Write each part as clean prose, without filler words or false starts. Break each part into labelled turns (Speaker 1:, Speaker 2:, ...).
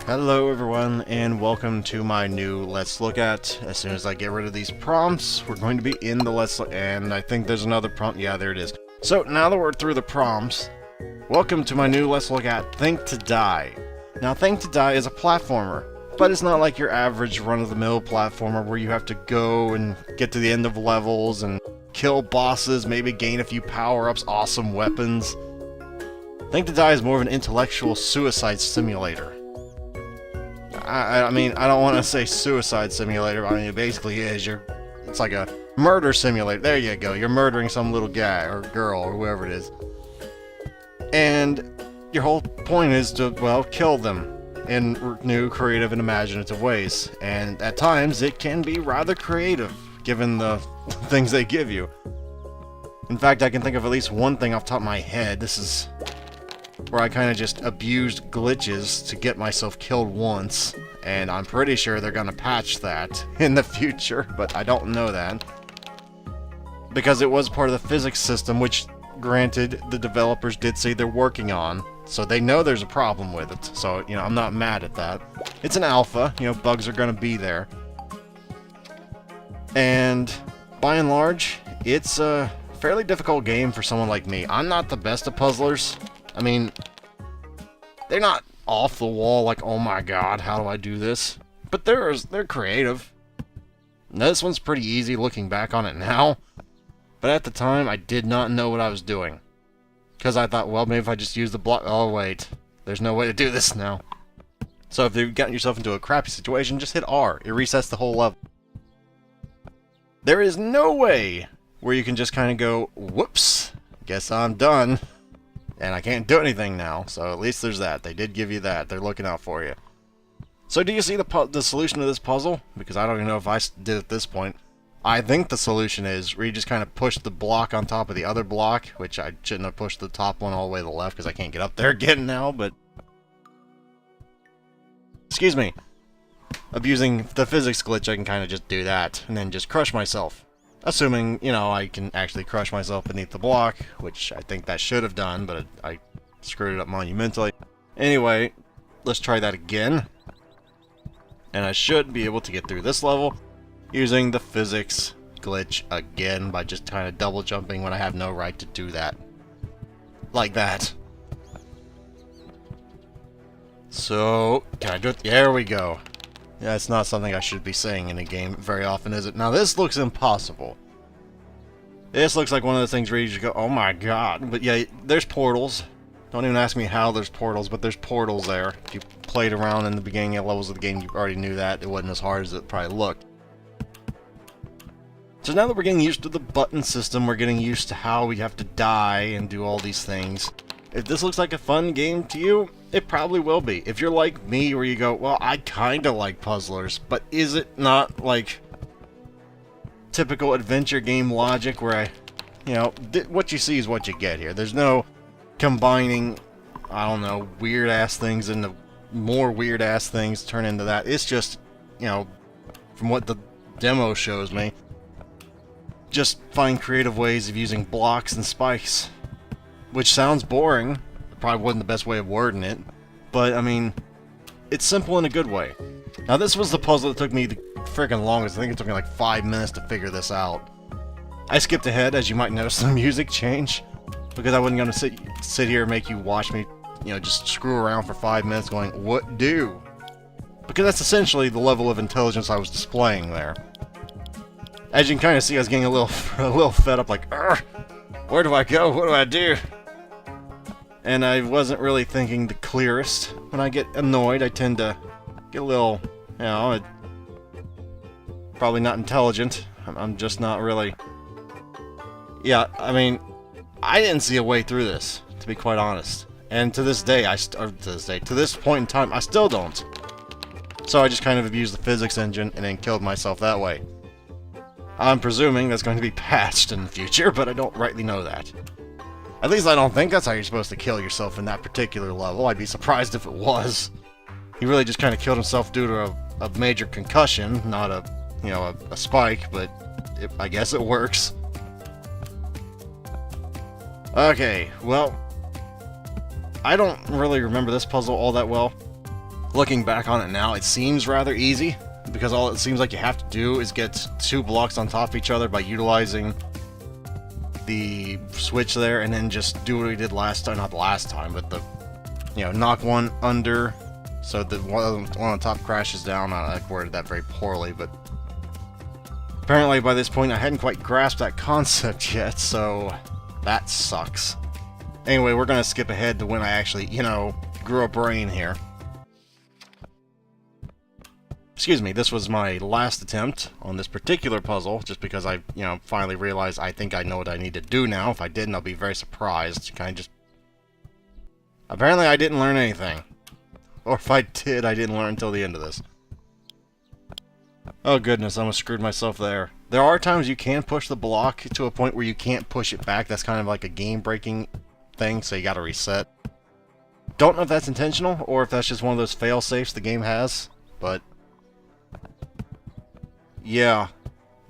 Speaker 1: Hello everyone, and welcome to my new Let's Look At. As soon as I get rid of these prompts, we're going to be in the Let's Look, and I think there's another prompt. Yeah, there it is. So, now that we're through the prompts, welcome to my new Let's Look At Think to Die. Now, Think to Die is a platformer, but it's not like your average run-of-the-mill platformer where you have to go and get to the end of levels and kill bosses, maybe gain a few power-ups, awesome weapons. Think to Die is more of an intellectual suicide simulator. I mean, I don't want to say suicide simulator, but I mean, it basically is. It's like a murder simulator. There you go. You're murdering some little guy or girl or whoever it is. And your whole point is to, well, kill them in new, creative, and imaginative ways. And at times, it can be rather creative, given the things they give you. In fact, I can think of at least one thing off the top of my head. This is where I kind of just abused glitches to get myself killed once, and I'm pretty sure they're gonna patch that in the future, but I don't know that. Because it was part of the physics system, which, granted, the developers did say they're working on, so they know there's a problem with it, so, you know, I'm not mad at that. It's an alpha, you know, bugs are gonna be there. And, by and large, it's a fairly difficult game for someone like me. I'm not the best at puzzlers. I mean, they're not off the wall like, oh my god, how do I do this? But they're creative. Now, this one's pretty easy looking back on it now. But at the time, I did not know what I was doing. Because I thought, well, maybe if I just use the block... Oh, wait. There's no way to do this now. So if you've gotten yourself into a crappy situation, just hit R. It resets the whole level. There is no way where you can just kind of go, whoops, guess I'm done. And I can't do anything now, so at least there's that. They did give you that. They're looking out for you. So do you see the solution to this puzzle? Because I don't even know if I did at this point. I think the solution is where you just kind of push the block on top of the other block, which I shouldn't have pushed the top one all the way to the left because I can't get up there again now, but... Excuse me. Abusing the physics glitch, I can kind of just do that, and then just crush myself. Assuming, you know, I can actually crush myself beneath the block, which I think that should have done, but I screwed it up monumentally. Anyway, let's try that again. And I should be able to get through this level using the physics glitch again by just kind of double jumping when I have no right to do that. Like that. So, can I do it? There we go. Yeah, it's not something I should be saying in a game very often, is it? Now, this looks impossible. This looks like one of those things where you just go, oh my god. But yeah, there's portals. Don't even ask me how there's portals, but there's portals there. If you played around in the beginning of levels of the game, you already knew that. It wasn't as hard as it probably looked. So now that we're getting used to the button system, we're getting used to how we have to die and do all these things. If this looks like a fun game to you, it probably will be. If you're like me, where you go, well, I kinda like puzzlers, but is it not like typical adventure game logic where what you see is what you get here. There's no combining, I don't know, weird-ass things into more weird-ass things turn into that. It's just, you know, from what the demo shows me, just find creative ways of using blocks and spikes. Which sounds boring. Probably wasn't the best way of wording it. But, I mean, it's simple in a good way. Now, this was the puzzle that took me the freaking longest. I think it took me like 5 minutes to figure this out. I skipped ahead, as you might notice the music change. Because I wasn't going to sit here and make you watch me, you know, just screw around for 5 minutes going, what do? Because that's essentially the level of intelligence I was displaying there. As you can kind of see, I was getting a little fed up, like, where do I go? What do I do? And I wasn't really thinking the clearest. When I get annoyed, I tend to get a little, you know, probably not intelligent. I'm just not really... Yeah, I mean, I didn't see a way through this, to be quite honest. And to this day, to this point in time, I still don't. So I just kind of abused the physics engine and then killed myself that way. I'm presuming that's going to be patched in the future, but I don't rightly know that. At least I don't think that's how you're supposed to kill yourself in that particular level. I'd be surprised if it was. He really just kind of killed himself due to a major concussion, not a spike, but I guess it works. Okay, well, I don't really remember this puzzle all that well. Looking back on it now, it seems rather easy, because all it seems like you have to do is get 2 blocks on top of each other by utilizing the switch there, and then just do what we did last time, not the last time, but the, knock one under, so the one on top crashes down. I worded that very poorly, but apparently by this point I hadn't quite grasped that concept yet, so that sucks. Anyway, we're gonna skip ahead to when I actually, grew a brain here. Excuse me, this was my last attempt on this particular puzzle, just because I, finally realized I think I know what I need to do now. If I didn't, I'll be very surprised. Apparently I didn't learn anything. Or if I did, I didn't learn until the end of this. Oh goodness, I almost screwed myself there. There are times you can push the block to a point where you can't push it back. That's kind of like a game-breaking thing, so you gotta reset. Don't know if that's intentional, or if that's just one of those fail-safes the game has, but yeah,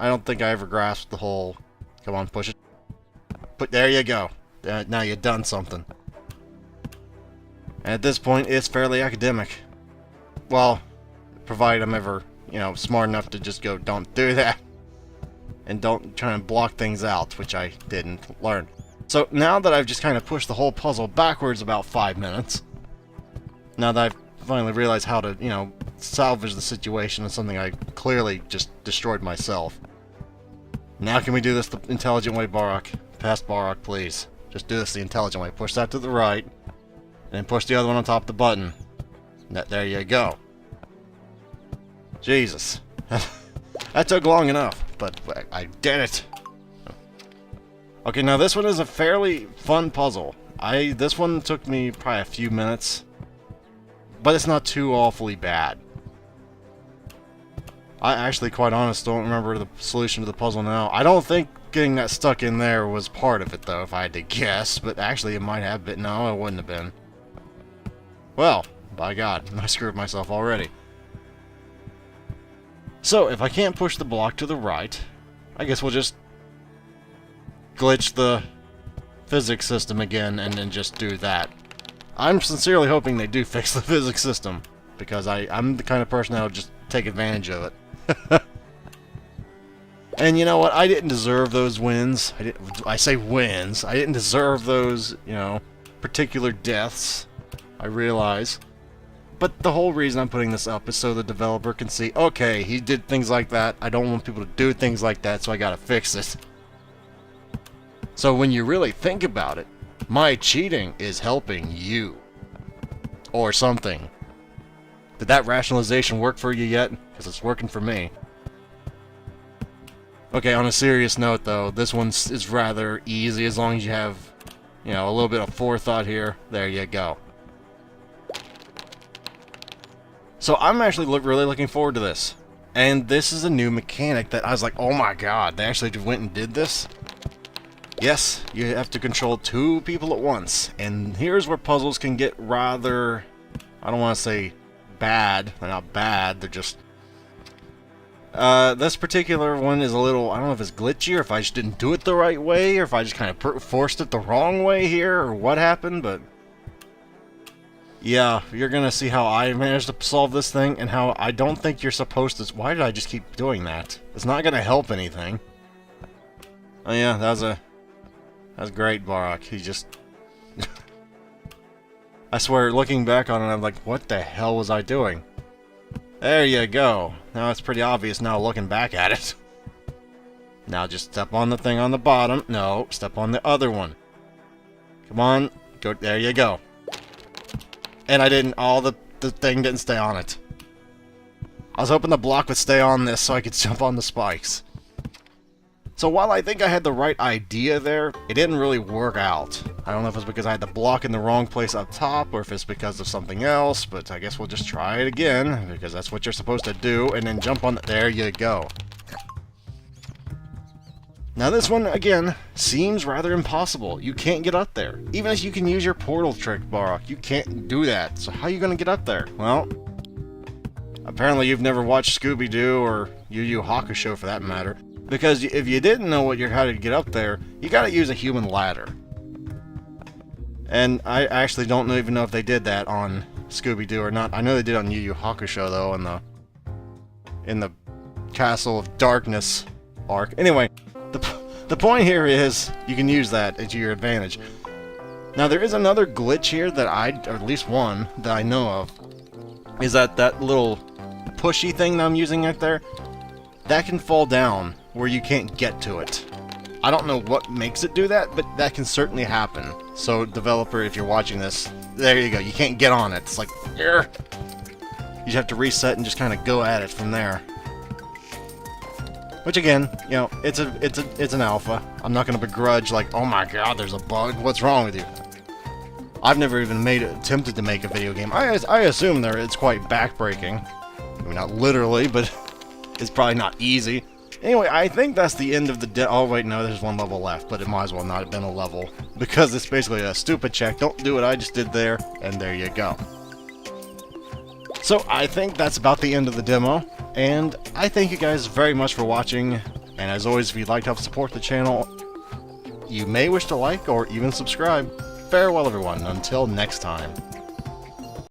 Speaker 1: I don't think I ever grasped the whole, come on, push it. But there you go. Now you've done something. And at this point, it's fairly academic. Well, provided I'm ever, smart enough to just go, don't do that. And don't try and block things out, which I didn't learn. So now that I've just kind of pushed the whole puzzle backwards about 5 minutes, now that I've finally realized how to, salvage the situation is something I clearly just destroyed myself. Now can we do this the intelligent way, Barok? Past Barok, please. Just do this the intelligent way. Push that to the right, and then push the other one on top of the button. There you go. Jesus. That took long enough, but I did it. Okay, now this one is a fairly fun puzzle. This one took me probably a few minutes, but it's not too awfully bad. I actually, quite honest, don't remember the solution to the puzzle now. I don't think getting that stuck in there was part of it, though, if I had to guess. But actually, it might have been. No, it wouldn't have been. Well, by God, I screwed myself already. So, if I can't push the block to the right, I guess we'll just glitch the physics system again and then just do that. I'm sincerely hoping they do fix the physics system, because I'm the kind of person that'll just take advantage of it. And you know what? I didn't deserve those wins. I say wins. I didn't deserve those, particular deaths. I realize. But the whole reason I'm putting this up is so the developer can see, okay, he did things like that. I don't want people to do things like that, so I gotta fix it. So when you really think about it, my cheating is helping you. Or something. Did that rationalization work for you yet? Because it's working for me. Okay, on a serious note though, this one is rather easy as long as you have, a little bit of forethought here. There you go. So I'm actually really looking forward to this. And this is a new mechanic that I was like, oh my god, they actually went and did this? Yes, you have to control 2 people at once. And here's where puzzles can get rather, I don't want to say bad. They're not bad, they're just... this particular one is a little, I don't know if it's glitchy, or if I just didn't do it the right way, or if I just kind of forced it the wrong way here, or what happened, but... yeah, you're gonna see how I managed to solve this thing, and how I don't think you're supposed to... Why did I just keep doing that? It's not gonna help anything. Oh yeah, that's great, Barok. He just... I swear, looking back on it, I'm like, what the hell was I doing? There you go. Now it's pretty obvious now looking back at it. Now just step on the thing on the bottom. No, step on the other one. Come on. Go. There you go. And I didn't... the thing didn't stay on it. I was hoping the block would stay on this so I could jump on the spikes. So while I think I had the right idea there, it didn't really work out. I don't know if it's because I had the block in the wrong place up top, or if it's because of something else, but I guess we'll just try it again, because that's what you're supposed to do, and then jump on there you go. Now this one, again, seems rather impossible. You can't get up there. Even if you can use your portal trick, Barok, you can't do that. So how are you going to get up there? Well, apparently you've never watched Scooby-Doo, or Yu Yu Hakusho for that matter. Because if you didn't know how to get up there, you gotta use a human ladder. And I actually don't even know if they did that on Scooby-Doo or not. I know they did on Yu Yu Hakusho though, in the Castle of Darkness arc. Anyway, the point here is you can use that to your advantage. Now there is another glitch here that or at least one that I know of, is that little pushy thing that I'm using right there, that can fall down where you can't get to it. I don't know what makes it do that, but that can certainly happen. So developer, if you're watching this, there you go. You can't get on it. It's like, you just have to reset and just kind of go at it from there. Which again, you know, it's an alpha. I'm not going to begrudge like, oh my god, there's a bug. What's wrong with you? I've never even attempted to make a video game. I assume it's quite backbreaking. I mean, not literally, but it's probably not easy. Anyway, I think that's the end of the oh wait, no, there's one level left, but it might as well not have been a level, because it's basically a stupid check. Don't do what I just did there, and there you go. So I think that's about the end of the demo, and I thank you guys very much for watching, and as always, if you'd like to help support the channel, you may wish to like or even subscribe. Farewell everyone, until next time.